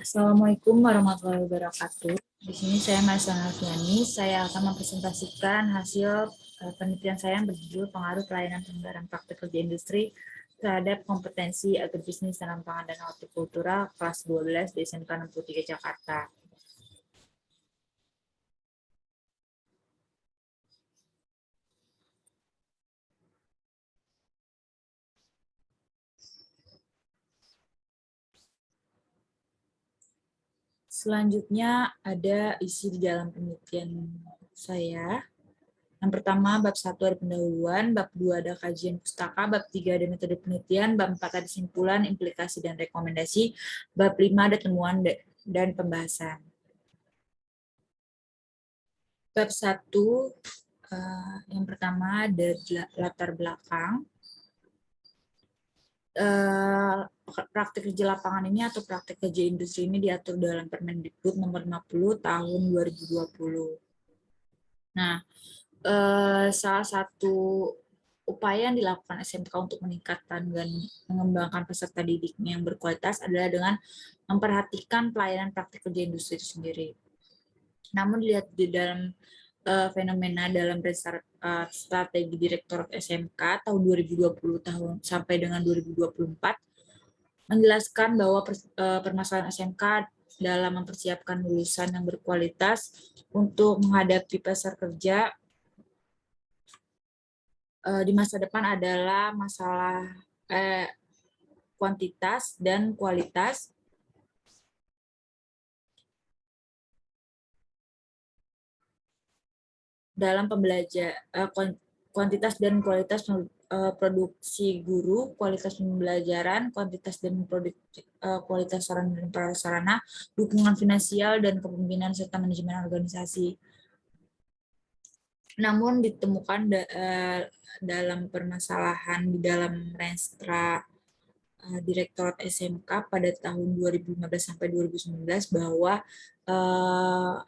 Assalamualaikum warahmatullahi wabarakatuh. Di sini saya Marsana Alfiani. Saya akan mempresentasikan hasil penelitian saya yang berjudul Pengaruh Pelayanan Penganggaran Praktik Kerja Industri terhadap kompetensi agribisnis tanam pangan dan hortikultura kelas 12 di SMK 63 Jakarta. Selanjutnya ada isi di dalam penelitian saya. Yang pertama, bab 1 ada pendahuluan, bab 2 ada kajian pustaka, bab 3 ada metode penelitian, bab 4 ada simpulan, implikasi, dan rekomendasi, bab 5 ada temuan dan pembahasan. Bab 1, yang pertama ada latar belakang. Praktik kerja lapangan ini atau praktik kerja industri ini diatur dalam Permendikbud nomor 50 tahun 2020. Nah, salah satu upaya yang dilakukan SMK untuk meningkatkan dan mengembangkan peserta didiknya yang berkualitas adalah dengan memperhatikan pelayanan praktik kerja industri itu sendiri. Namun dilihat di dalam fenomena dalam strategi Direktorat SMK tahun 2020 sampai dengan 2024 menjelaskan bahwa permasalahan SMK dalam mempersiapkan lulusan yang berkualitas untuk menghadapi pasar kerja di masa depan adalah masalah kuantitas dan kualitas. Dalam kuantitas dan kualitas produksi guru, kualitas pembelajaran, kuantitas dan kualitas sarana dan prasarana, dukungan finansial dan kepemimpinan serta manajemen organisasi. Namun ditemukan dalam permasalahan di dalam Renstra Direktorat SMK pada tahun 2015 sampai 2019 bahwa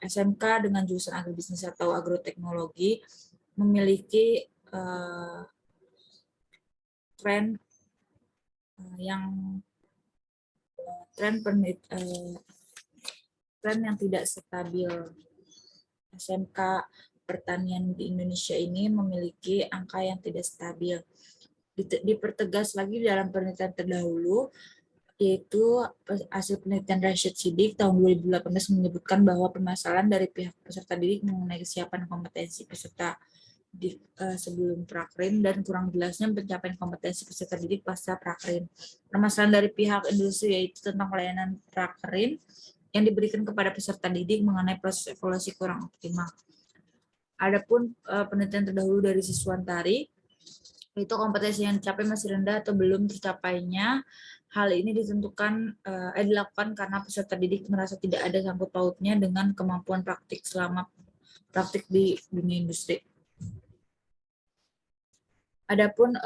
SMK dengan jurusan agribisnis atau agroteknologi memiliki tren yang tidak stabil. SMK pertanian di Indonesia ini memiliki angka yang tidak stabil. Dipertegas lagi dalam penelitian terdahulu, yaitu hasil penelitian Rashid Siddiq tahun 2018 menyebutkan bahwa permasalahan dari pihak peserta didik mengenai kesiapan kompetensi peserta didik sebelum prakrin dan kurang jelasnya pencapaian kompetensi peserta didik pasca prakrin. Permasalahan dari pihak industri yaitu tentang pelayanan prakrin yang diberikan kepada peserta didik mengenai proses evaluasi kurang optimal. Adapun penelitian terdahulu dari Siswantari, itu kompetensi yang dicapai masih rendah atau belum tercapainya. Hal ini dilakukan karena peserta didik merasa tidak ada sangkut pautnya dengan kemampuan praktik selama praktik di dunia industri. Adapun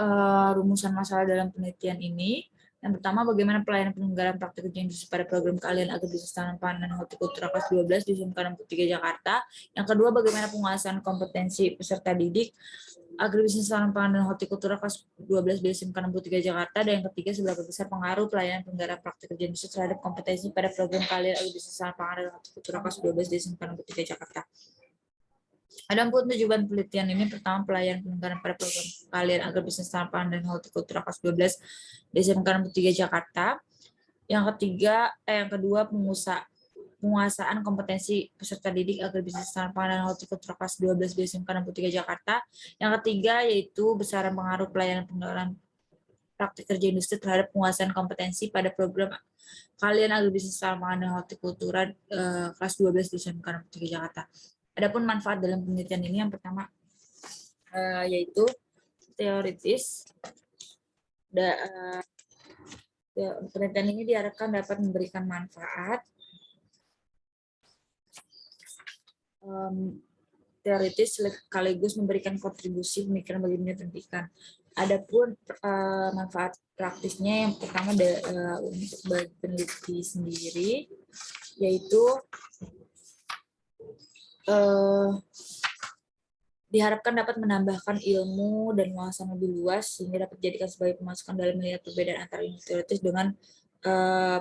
rumusan masalah dalam penelitian ini, yang pertama, bagaimana pelayanan penyelenggaraan praktik kerja industri pada program keahlian agribisnis tanam pangan dan hortikultura kelas 12 di SMK 63 Jakarta. Yang kedua, bagaimana penguasaan kompetensi peserta didik agribisnis tanam pangan dan hortikultura kelas 12 di SMK 63 Jakarta. Dan yang ketiga, seberapa besar pengaruh pelayanan penyelenggaraan praktik kerja industri terhadap kompetensi pada program keahlian agribisnis tanam pangan dan hortikultura kelas 12 di SMK 63 Jakarta. Adapun tujuan penelitian ini, pertama, pelayanan penyelenggaraan pada program keahlian agribisnis tanam pangan dan hortikultura kelas 12 di SMK 63 Jakarta. Yang kedua, penguasaan kompetensi peserta didik agribisnis tanam pangan dan hortikultura kelas 12 di SMK 63 Jakarta. Yang ketiga, yaitu besaran pengaruh pelayanan penyelenggaraan praktik kerja industri terhadap penguasaan kompetensi pada program keahlian agribisnis tanam pangan dan hortikultura kelas 12 di SMK 63 Jakarta. Adapun manfaat dalam penelitian ini, yang pertama yaitu teoritis. Penelitian ini diharapkan dapat memberikan manfaat teoritis sekaligus memberikan kontribusi pemikiran bagi dunia pendidikan. Adapun manfaat praktisnya, yang pertama untuk bagi peneliti sendiri, yaitu diharapkan dapat menambahkan ilmu dan wawasan lebih luas sehingga dapat dijadikan sebagai pemasukan dalam melihat perbedaan antara ilmu teoritis dengan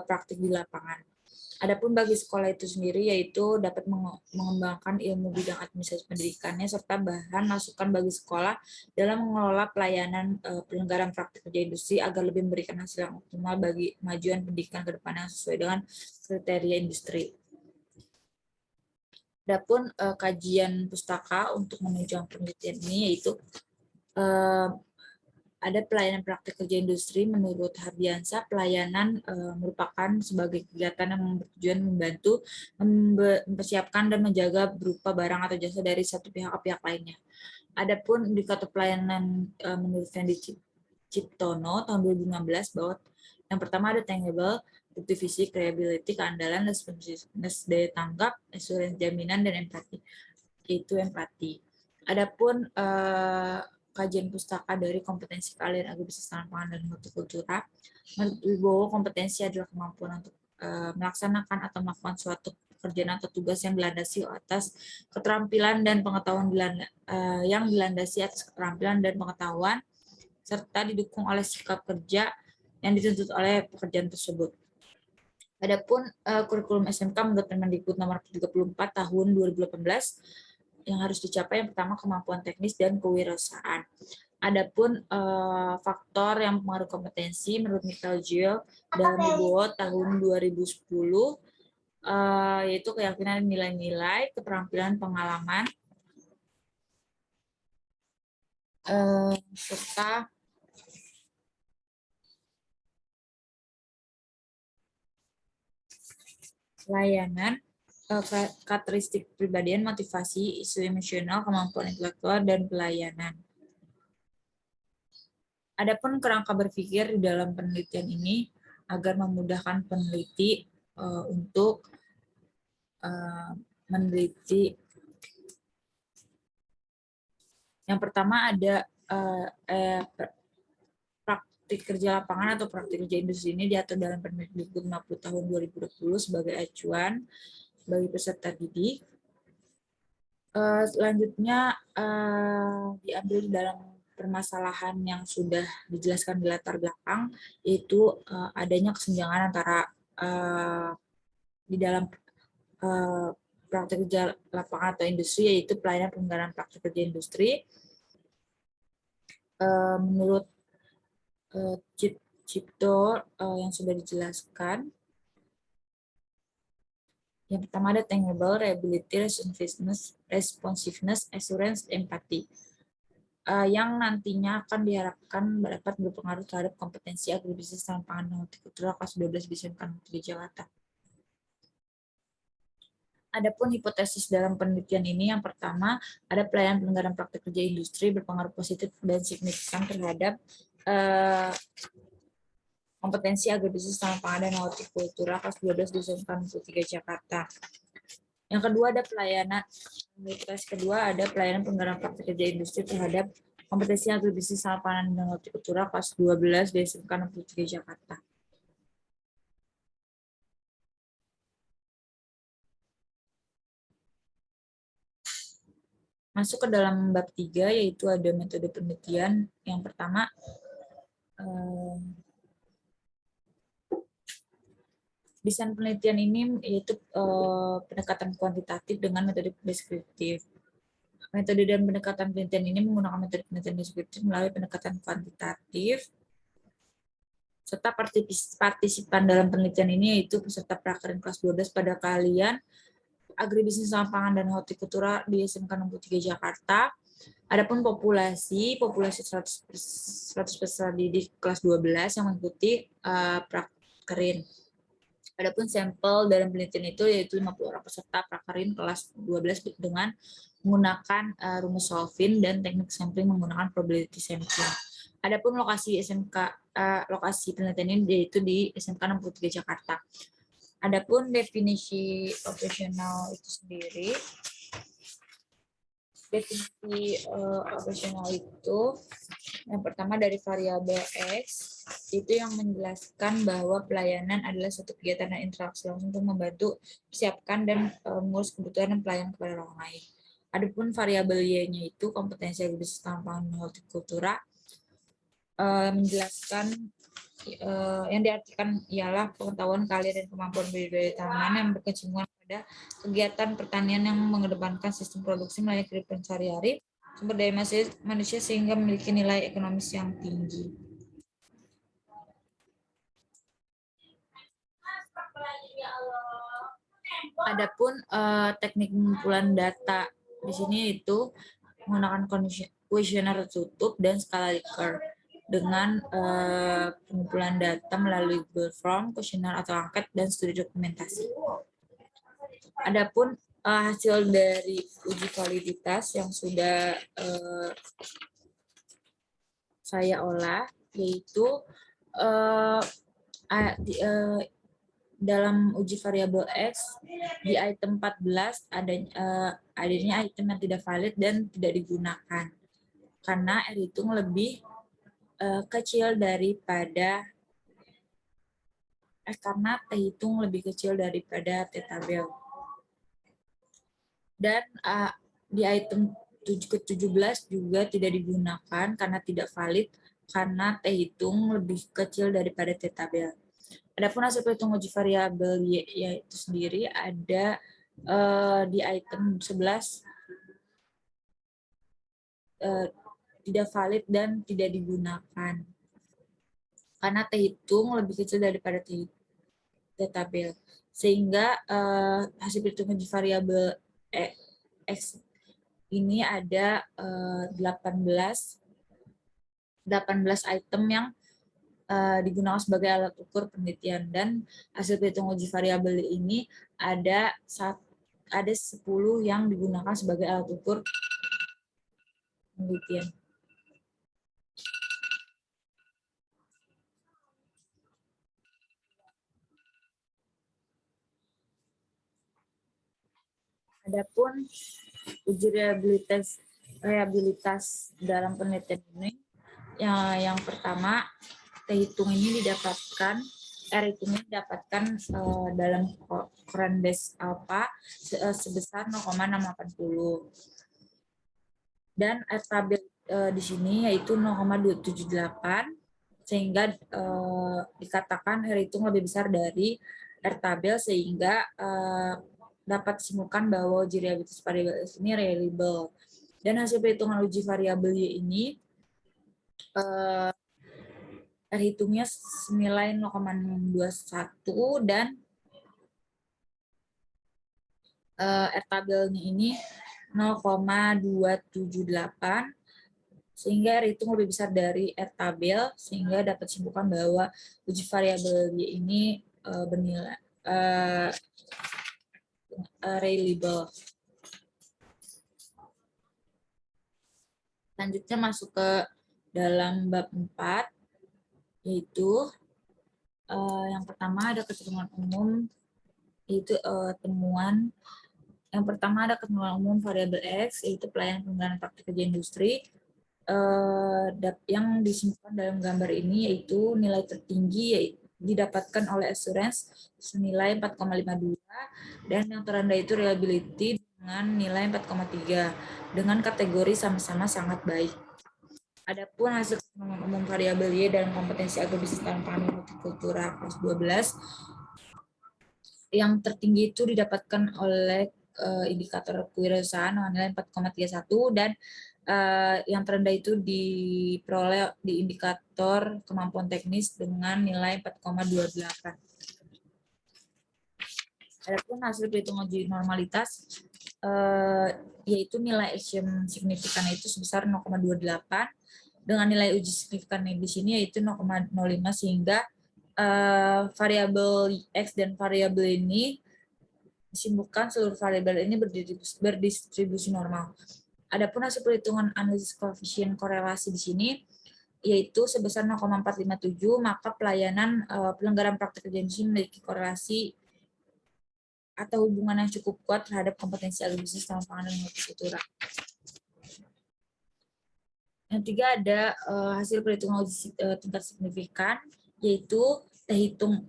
praktik di lapangan. Adapun bagi sekolah itu sendiri yaitu dapat mengembangkan ilmu bidang administrasi pendidikannya serta bahan masukan bagi sekolah dalam mengelola pelayanan penyelenggaraan praktik kerja industri agar lebih memberikan hasil yang optimal bagi kemajuan pendidikan ke depan yang sesuai dengan kriteria industri. Adapun kajian pustaka untuk menunjang penelitian ini yaitu ada pelayanan praktik kerja industri. Menurut Hardiansyah, pelayanan merupakan sebagai kegiatan yang bertujuan membantu mempersiapkan dan menjaga berupa barang atau jasa dari satu pihak ke pihak lainnya. Adapun indikator pelayanan menurut Fendi Ciptono tahun 2016 bahwa yang pertama ada tangible, bukti fisik, reliability, keandalan, responsiveness, daya tanggap, assurance jaminan, dan empati. Itu empati. Adapun kajian pustaka dari kompetensi keahlian agribisnis tanaman pangan dan hortikultura. Menurut Wibowo, kompetensi adalah kemampuan untuk melaksanakan atau melakukan suatu pekerjaan atau tugas yang dilandasi atas keterampilan dan pengetahuan yang dilandasi atas keterampilan dan pengetahuan serta didukung oleh sikap kerja yang dituntut oleh pekerjaan tersebut. Adapun kurikulum SMK menurut Permendikbud nomor 34 tahun 2018 yang harus dicapai yang pertama kemampuan teknis dan kewirausahaan. Adapun faktor yang mempengaruhi kompetensi menurut Michael Gill dalam Wibowo tahun 2010 yaitu keyakinan nilai-nilai, keterampilan, pengalaman, serta layanan, karakteristik kepribadian, motivasi, isu emosional, kemampuan intelektual, dan pelayanan. Adapun kerangka berpikir di dalam penelitian ini agar memudahkan peneliti untuk meneliti. Yang pertama ada praktik kerja lapangan atau praktik kerja industri ini diatur dalam Permendikbud 50 tahun 2020 sebagai acuan bagi peserta didik. Selanjutnya diambil dalam permasalahan yang sudah dijelaskan di latar belakang, yaitu adanya kesenjangan antara di dalam praktik kerja lapangan atau industri, yaitu pelayanan penyelenggaraan praktik kerja industri. Menurut Cipto yang sudah dijelaskan, yang pertama ada tangible, reliability, responsiveness, assurance, empathy. Yang nantinya akan diharapkan dapat berpengaruh terhadap kompetensi agribisnis tanaman pangan dan hortikultura kelas 12 di SMK 3 Jakarta. Adapun hipotesis dalam penelitian ini yang pertama ada pelayanan penyelenggaraan praktik kerja industri berpengaruh positif dan signifikan terhadap kompetensi agribisnis tanaman pangan dan hortikultura kelas 12 di SMK 3 Jakarta. Yang kedua ada pelayanan penyelenggaraan praktik kerja industri terhadap kompetensi agribisnis tanaman pangan dan hortikultura kelas 12 di SMK 3 Jakarta. Masuk ke dalam bab 3, yaitu ada metode penelitian. Yang pertama, desain penelitian ini yaitu pendekatan kuantitatif dengan metode deskriptif. Metode dan pendekatan penelitian ini menggunakan metode penelitian deskriptif melalui pendekatan kuantitatif, serta partisipan dalam penelitian ini yaitu peserta prakerin kelas 12 pada keahlian agribisnis tanaman pangan dan hortikultura di SMK 63 Jakarta. Adapun populasi 100 peserta didik kelas 12 yang mengikuti prakerin. Adapun sampel dalam penelitian itu yaitu 50 orang peserta prakerin kelas 12 dengan menggunakan rumus Solvin dan teknik sampling menggunakan probability sampling. Adapun lokasi lokasi penelitian ini yaitu di SMK 63 Jakarta. Adapun definisi operasional itu sendiri, definisi operasional itu yang pertama dari variabel X itu yang menjelaskan bahwa pelayanan adalah suatu kegiatan dan interaksi langsung untuk membantu persiapkan dan mengurus kebutuhan dan pelayanan kepada orang lain. Adapun variabel Y-nya itu kompetensi agribisnis tanpa hortikultura menjelaskan yang diartikan ialah pengetahuan keahlian dan kemampuan budidaya tanaman yang berkecimpungan pada kegiatan pertanian yang mengedepankan sistem produksi melalui kehidupan sehari-hari, sumber daya manusia sehingga memiliki nilai ekonomis yang tinggi. Adapun teknik pengumpulan data di sini itu menggunakan kuesioner tertutup dan skala Likert dengan pengumpulan data melalui Google Form, kuesioner atau angket, dan studi dokumentasi. Adapun hasil dari uji validitas yang sudah saya olah, yaitu dalam uji variabel X di item 14 adanya item yang tidak valid dan tidak digunakan karena R hitung lebih kecil daripada karena T hitung lebih kecil daripada T tabel. Dan di item ke-17 juga tidak digunakan karena tidak valid karena T hitung lebih kecil daripada T tabel. Adapun hasil perhitungan uji variabel Y itu sendiri ada di item 11 tidak valid dan tidak digunakan karena T hitung lebih kecil daripada T tabel, sehingga hasil perhitungan uji variabel X ini ada 18 item yang digunakan sebagai alat ukur penelitian, dan hasil perhitungan uji variabel ini ada 10 yang digunakan sebagai alat ukur penelitian. Adapun uji reliabilitas dalam penelitian ini, yang pertama, T hitung ini didapatkan, R hitungnya didapatkan dalam koran base alpha sebesar 0,680. Dan R tabel di sini yaitu 0,278, sehingga dikatakan R hitung lebih besar dari R tabel, sehingga dapat disimpulkan bahwa uji reliabilitas variabel ini reliable. Dan hasil perhitungan uji variabel Y ini R hitungnya senilai 0,621 dan R tabelnya ini 0,278, sehingga R hitung lebih besar dari R tabel, sehingga dapat disimpulkan bahwa uji variabel Y ini bernilai reliable. Selanjutnya masuk ke dalam bab 4, yaitu yang pertama ada ketentuan umum, yaitu temuan. Yang pertama ada ketentuan umum variabel X, yaitu pelayanan penggunaan praktik kerja industri. Yang disimpulkan dalam gambar ini yaitu nilai tertinggi didapatkan oleh assurance senilai 4,52, dan yang terendah itu reliability dengan nilai 4,3 dengan kategori sama-sama sangat baik. Adapun hasil umum variabel Y dalam kompetensi agribisnis dan pangan hortikultura kelas 12, yang tertinggi itu didapatkan oleh indikator kewirausahaan dengan nilai 4,31, dan yang terendah itu diperoleh di indikator kemampuan teknis dengan nilai 4,28. Adapun hasil perhitungan uji normalitas yaitu nilai action signifikan itu sebesar 0,28 dengan nilai uji signifikan di sini yaitu 0,05, sehingga variabel X dan variabel ini disimpulkan seluruh variabel ini berdistribusi normal. Adapun hasil perhitungan analisis koefisien korelasi di sini yaitu sebesar 0,457, maka pelayanan pelanggaran praktik kerja industri memiliki korelasi atau hubungan yang cukup kuat terhadap kompetensi agribisnis tanpa pangan dan hortikultura. Yang tiga ada hasil perhitungan tingkat signifikan, yaitu Hitung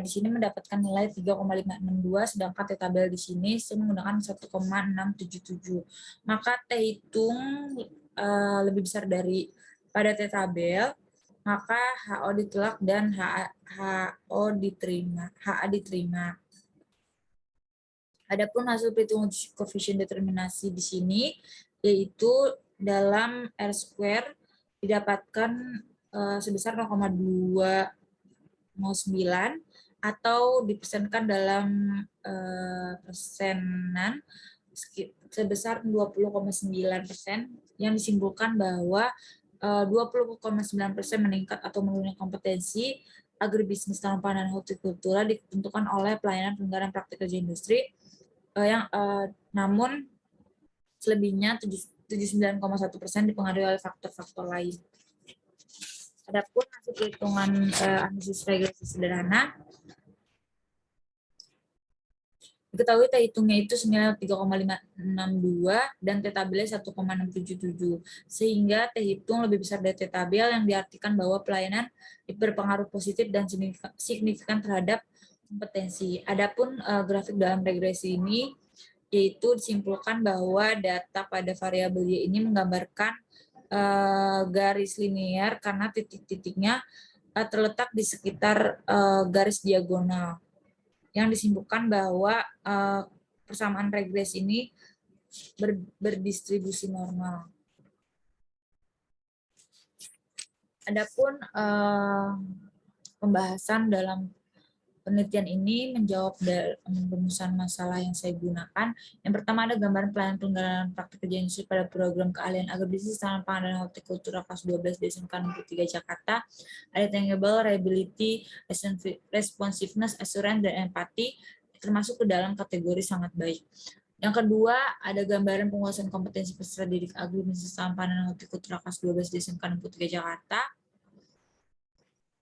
di sini mendapatkan nilai 3,562, sedangkan T tabel di sini saya menggunakan 1,677. Maka T hitung lebih besar dari pada T tabel, maka HO ditolak dan HA diterima. Adapun hasil perhitungan koefisien determinasi di sini yaitu dalam R² didapatkan sebesar 0,209 atau dipersenkan dalam persenan sebesar 20,9%, yang disimpulkan bahwa 20,9% meningkat atau menurunnya kompetensi agribisnis tanpa dan hortikultura ditentukan oleh pelayanan penyelenggaraan praktik kerja industri, namun selebihnya 79,1% dipengaruhi oleh faktor-faktor lain. Adapun hasil perhitungan analisis regresi sederhana, diketahui T hitungnya itu senilai 3,562 dan T tabelnya 1,677, sehingga T hitung lebih besar dari T tabel, yang diartikan bahwa pelayanan berpengaruh positif dan signifikan terhadap kompetensi. Adapun grafik dalam regresi ini yaitu disimpulkan bahwa data pada variabel Y ini menggambarkan garis linear karena titik-titiknya terletak di sekitar garis diagonal, yang disimpulkan bahwa persamaan regres ini berdistribusi normal. Adapun pembahasan dalam penelitian ini menjawab rumusan masalah yang saya gunakan. Yang pertama ada gambaran pelayanan penyelenggaraan praktik kerja industri pada program keahlian agribisnis tanaman pangan dan hortikultura kelas 12 DSMK 63 Jakarta. Ada tangible, reliability, responsiveness, assurance, dan empati, termasuk ke dalam kategori sangat baik. Yang kedua, ada gambaran penguasaan kompetensi peserta didik agribisnis tanaman pangan dan hortikultura kelas 12 DSMK 63 Jakarta.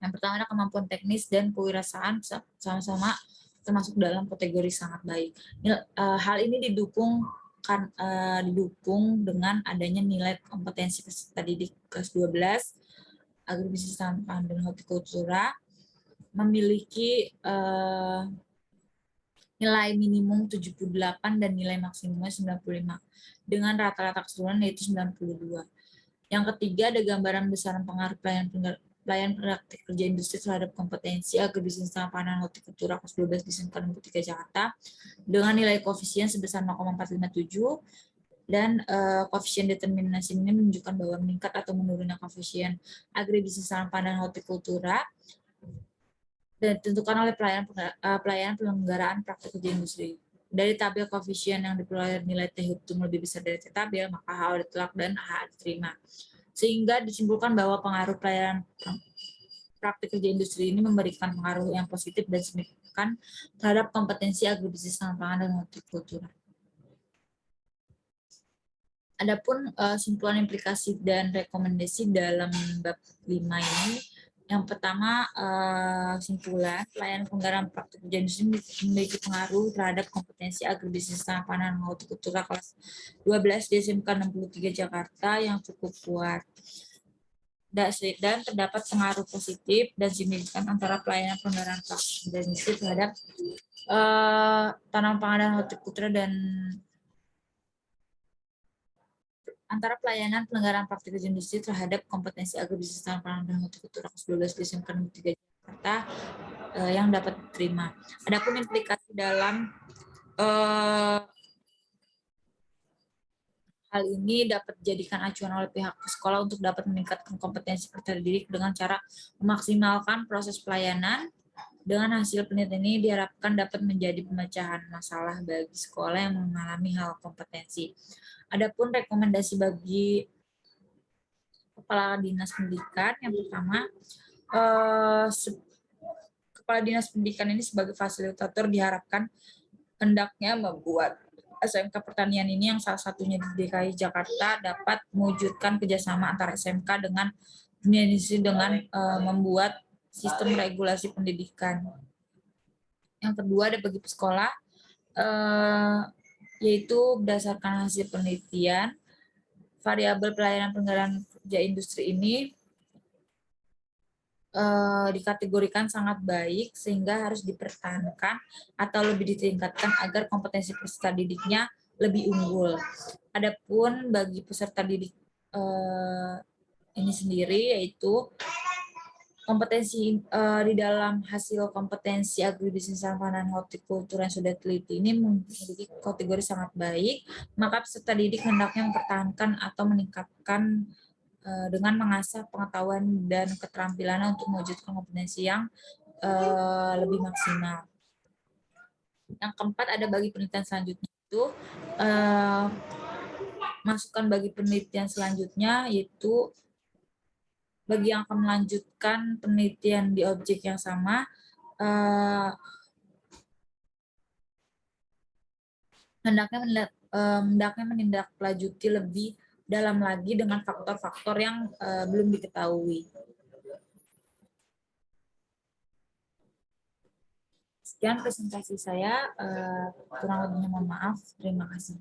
Yang pertama ada kemampuan teknis dan kewirausahaan sama-sama termasuk dalam kategori sangat baik. Hal ini didukung dengan adanya nilai kompetensi peserta didik kelas 12 agribisnis pangan dan hortikultura memiliki nilai minimum 78 dan nilai maksimumnya 95 dengan rata-rata keseluruhan yaitu 92. Yang ketiga ada gambaran besaran pengaruh pelayanan praktik kerja industri terhadap kompetensi agribisnis pangan dan hortikultura kelas 12 di SMK 63 Jakarta dengan nilai koefisien sebesar 0,457, dan koefisien determinasi ini menunjukkan bahwa meningkat atau menurunnya koefisien agribisnis pangan dan hortikultura dan ditentukan oleh pelayanan penyelenggaraan praktik kerja industri. Dari tabel koefisien yang diperoleh nilai T hitung lebih besar dari T tabel, maka HO ditolak dan HA diterima. Sehingga disimpulkan bahwa pengaruh pelayanan praktik kerja industri ini memberikan pengaruh yang positif dan signifikan terhadap kompetensi agribisnis pangan dan hortikultura. Adapun simpulan implikasi dan rekomendasi dalam bab 5 ini, yang pertama simpulan pelayanan penyelenggaraan praktik kerja industri memiliki pengaruh terhadap kompetensi agribisnis pangan dan hortikultura kelas 12 DSMK 63 Jakarta yang cukup kuat. Dan terdapat pengaruh positif dan signifikan antara pelayanan penyelenggaraan praktik kerja industri terhadap tanaman pangan dan hortikultura dan antara pelayanan penyelenggaraan praktik kerja industri terhadap kompetensi agribisnis tanaman pangan dan hortikultura kelas 12 DSMK 63 Jakarta yang dapat diterima. Adapun implikasi dalam hal ini dapat dijadikan acuan oleh pihak sekolah untuk dapat meningkatkan kompetensi peserta didik dengan cara memaksimalkan proses pelayanan. Dengan hasil penelitian ini diharapkan dapat menjadi pemecahan masalah bagi sekolah yang mengalami hal kompetensi. Adapun rekomendasi bagi Kepala Dinas Pendidikan, yang pertama, Kepala Dinas Pendidikan ini sebagai fasilitator diharapkan hendaknya membuat SMK Pertanian ini yang salah satunya di DKI Jakarta dapat mewujudkan kerjasama antara SMK dengan dunia industri dengan membuat sistem regulasi pendidikan. Yang kedua ada bagi sekolah, yaitu berdasarkan hasil penelitian, variabel pelayanan penyelenggaraan kerja industri ini dikategorikan sangat baik sehingga harus dipertahankan atau lebih ditingkatkan agar kompetensi peserta didiknya lebih unggul. Adapun bagi peserta didik ini sendiri yaitu kompetensi di dalam hasil kompetensi agribisnis dan pangan hortikultur yang sudah teliti ini memiliki kategori sangat baik, maka peserta didik hendaknya mempertahankan atau meningkatkan dengan mengasah pengetahuan dan keterampilan untuk mewujudkan kompetensi yang lebih maksimal. Yang keempat ada bagi penelitian selanjutnya itu masukan bagi penelitian selanjutnya yaitu bagi yang akan melanjutkan penelitian di objek yang sama hendaknya menindaklanjuti lebih dalam lagi dengan faktor-faktor yang belum diketahui. Sekian presentasi saya, kurang lebihnya mohon maaf. Terima kasih.